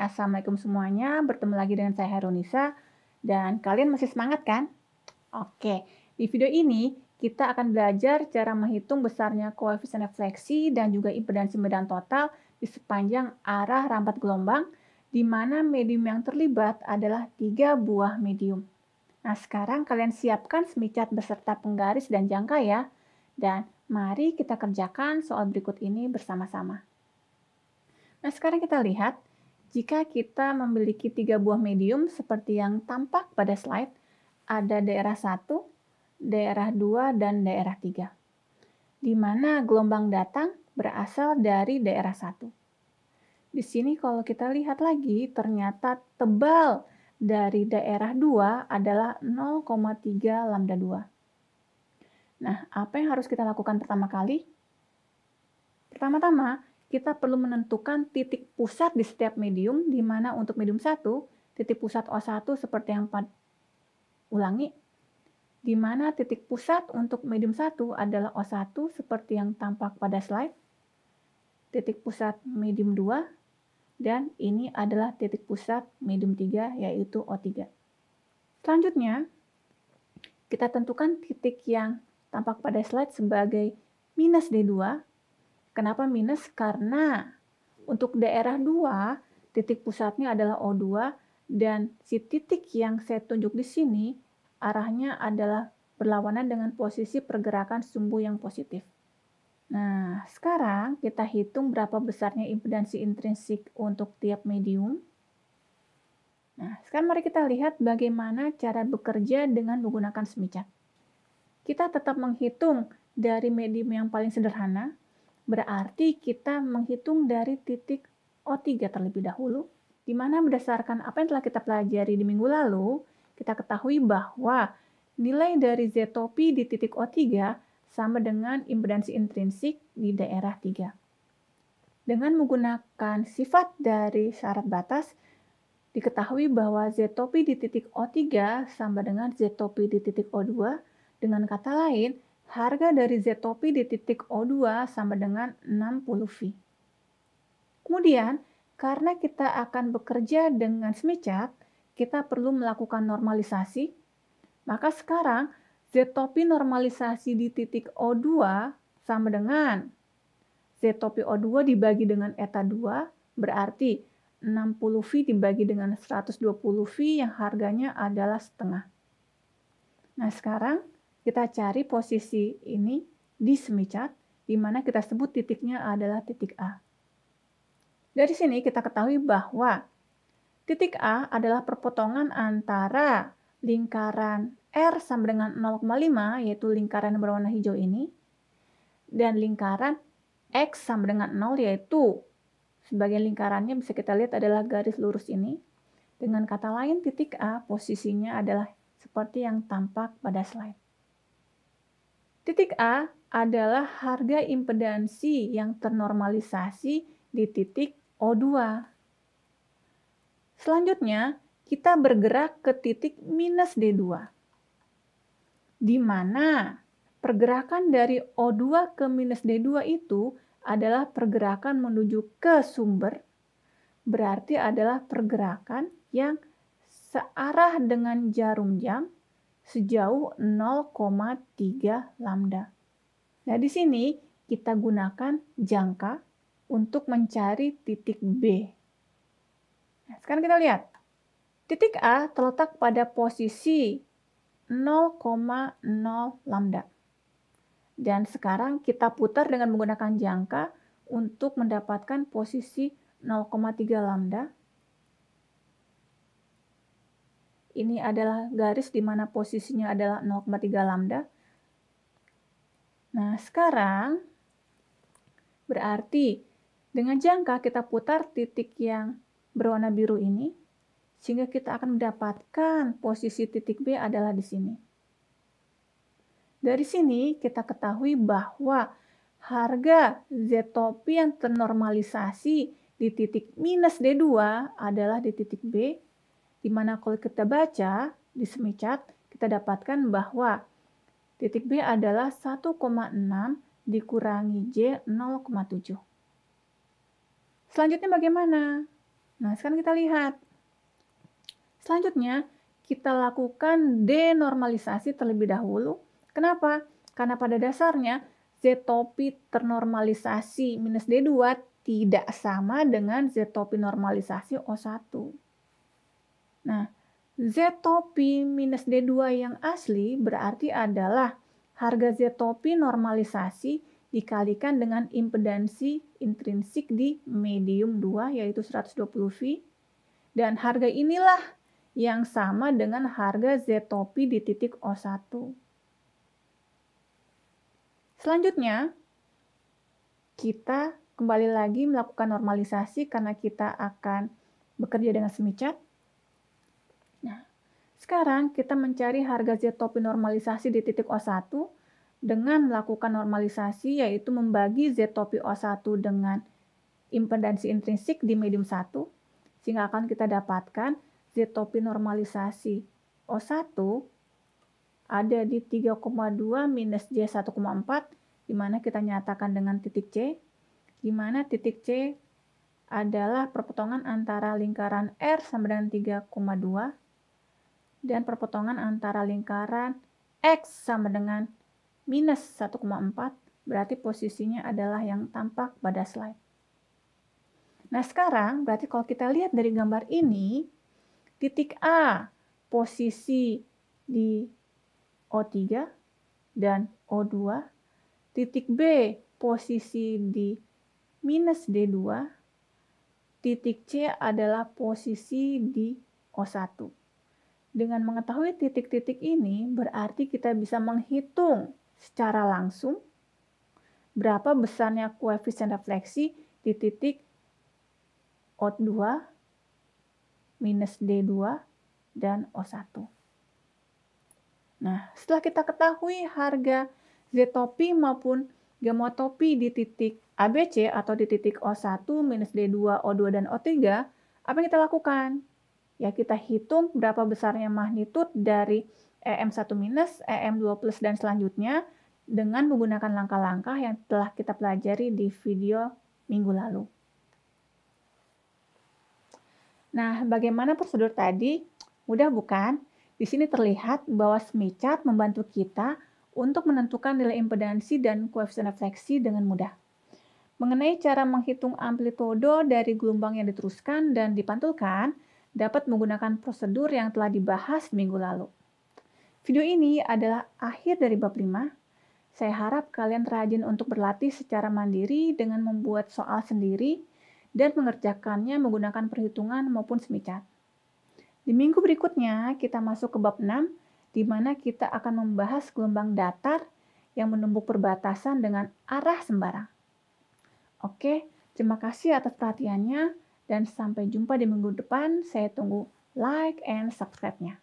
Assalamualaikum semuanya. Bertemu lagi dengan saya Herunisa. Dan kalian masih semangat kan? Oke, di video ini kita akan belajar cara menghitung besarnya koefisien refleksi dan juga impedansi medan total di sepanjang arah rampat gelombang, di mana medium yang terlibat adalah 3 buah medium. Nah, sekarang kalian siapkan semicat beserta penggaris dan jangka ya. Dan mari kita kerjakan soal berikut ini bersama-sama. Nah, sekarang kita lihat, jika kita memiliki 3 buah medium seperti yang tampak pada slide, ada daerah 1, daerah 2, dan daerah 3. Di mana gelombang datang berasal dari daerah 1. Di sini kalau kita lihat lagi, ternyata tebal dari daerah 2 adalah 0,3 lambda 2. Nah, apa yang harus kita lakukan pertama kali? Pertama-tama, kita perlu menentukan titik pusat di setiap medium, di mana untuk medium 1, titik pusat O1 seperti yang ulangi, di mana titik pusat untuk medium 1 adalah O1 seperti yang tampak pada slide, titik pusat medium 2, dan ini adalah titik pusat medium 3 yaitu O3. Selanjutnya, kita tentukan titik yang tampak pada slide sebagai minus D2. Kenapa minus? Karena untuk daerah 2, titik pusatnya adalah O2, dan si titik yang saya tunjuk di sini, arahnya adalah berlawanan dengan posisi pergerakan sumbu yang positif. Nah, sekarang kita hitung berapa besarnya impedansi intrinsik untuk tiap medium. Nah, sekarang mari kita lihat bagaimana cara bekerja dengan menggunakan semicat. Kita tetap menghitung dari medium yang paling sederhana, berarti kita menghitung dari titik O3 terlebih dahulu, di mana berdasarkan apa yang telah kita pelajari di minggu lalu, kita ketahui bahwa nilai dari Z topi di titik O3 sama dengan impedansi intrinsik di daerah 3. Dengan menggunakan sifat dari syarat batas, diketahui bahwa Z topi di titik O3 sama dengan Z topi di titik O2, dengan kata lain, harga dari Z topi di titik O2 sama dengan 60 V. Kemudian, karena kita akan bekerja dengan semicat, kita perlu melakukan normalisasi. Maka sekarang, Z topi normalisasi di titik O2 sama dengan Z topi O2 dibagi dengan eta 2, berarti 60 V dibagi dengan 120 V yang harganya adalah setengah. Nah, sekarang kita cari posisi ini di semicat, di mana kita sebut titiknya adalah titik A. Dari sini kita ketahui bahwa titik A adalah perpotongan antara lingkaran R sama dengan 0,5, yaitu lingkaran berwarna hijau ini, dan lingkaran X sama dengan 0, yaitu sebagian lingkarannya bisa kita lihat adalah garis lurus ini. Dengan kata lain, titik A posisinya adalah seperti yang tampak pada slide. Titik A adalah harga impedansi yang ternormalisasi di titik O2. Selanjutnya, kita bergerak ke titik minus D2, di mana pergerakan dari O2 ke minus D2 itu adalah pergerakan menuju ke sumber, berarti adalah pergerakan yang searah dengan jarum jam sejauh 0,3 lambda. Nah, di sini kita gunakan jangka untuk mencari titik B. Nah, sekarang kita lihat. Titik A terletak pada posisi 0,0 lambda. Dan sekarang kita putar dengan menggunakan jangka untuk mendapatkan posisi 0,3 lambda. Ini adalah garis di mana posisinya adalah 0,3 lambda. Nah, sekarang berarti dengan jangka kita putar titik yang berwarna biru ini, sehingga kita akan mendapatkan posisi titik B adalah di sini. Dari sini kita ketahui bahwa harga Z topi yang ternormalisasi di titik minus D2 adalah di titik B, di mana kalau kita baca di semicat, kita dapatkan bahwa titik B adalah 1,6 dikurangi J 0,7. Selanjutnya bagaimana? Nah, sekarang kita lihat. Selanjutnya, kita lakukan denormalisasi terlebih dahulu. Kenapa? Karena pada dasarnya Z-topi ternormalisasi minus D2 tidak sama dengan Z-topi normalisasi O1. Nah, Z-topi minus D2 yang asli berarti adalah harga Z-topi normalisasi dikalikan dengan impedansi intrinsik di medium 2 yaitu 120V, dan harga inilah yang sama dengan harga Z-topi di titik O1. Selanjutnya, kita kembali lagi melakukan normalisasi karena kita akan bekerja dengan semicat. Nah, sekarang kita mencari harga Z-topi normalisasi di titik O1 dengan melakukan normalisasi, yaitu membagi Z-topi O1 dengan impedansi intrinsik di medium 1, sehingga akan kita dapatkan Z-topi normalisasi O1 ada di 3,2 minus J1,4, di mana kita nyatakan dengan titik C, di mana titik C adalah perpotongan antara lingkaran R sama dengan 3,2 dan perpotongan antara lingkaran X sama dengan minus 1,4, berarti posisinya adalah yang tampak pada slide. Nah, sekarang berarti kalau kita lihat dari gambar ini, titik A posisi di O3 dan O2, titik B posisi di minus D2, titik C adalah posisi di O1. Dengan mengetahui titik-titik ini, berarti kita bisa menghitung secara langsung berapa besarnya koefisien refleksi di titik O2, minus D2, dan O1. Nah, setelah kita ketahui harga Z-topi maupun gamotopi di titik ABC atau di titik O1, minus D2, O2, dan O3, apa yang kita lakukan? Ya, kita hitung berapa besarnya magnitud dari EM1 minus, EM2 plus, dan selanjutnya dengan menggunakan langkah-langkah yang telah kita pelajari di video minggu lalu. Nah, bagaimana prosedur tadi? Mudah bukan? Di sini terlihat bahwa semicat membantu kita untuk menentukan nilai impedansi dan koefisien refleksi dengan mudah. Mengenai cara menghitung amplitudo dari gelombang yang diteruskan dan dipantulkan, dapat menggunakan prosedur yang telah dibahas minggu lalu. Video ini adalah akhir dari bab 5. Saya harap kalian rajin untuk berlatih secara mandiri dengan membuat soal sendiri dan mengerjakannya menggunakan perhitungan maupun semicat. Di minggu berikutnya, kita masuk ke bab 6, di mana kita akan membahas gelombang datar yang menumbuk perbatasan dengan arah sembarang. Oke, terima kasih atas perhatiannya, dan sampai jumpa di minggu depan. Saya tunggu like and subscribe-nya.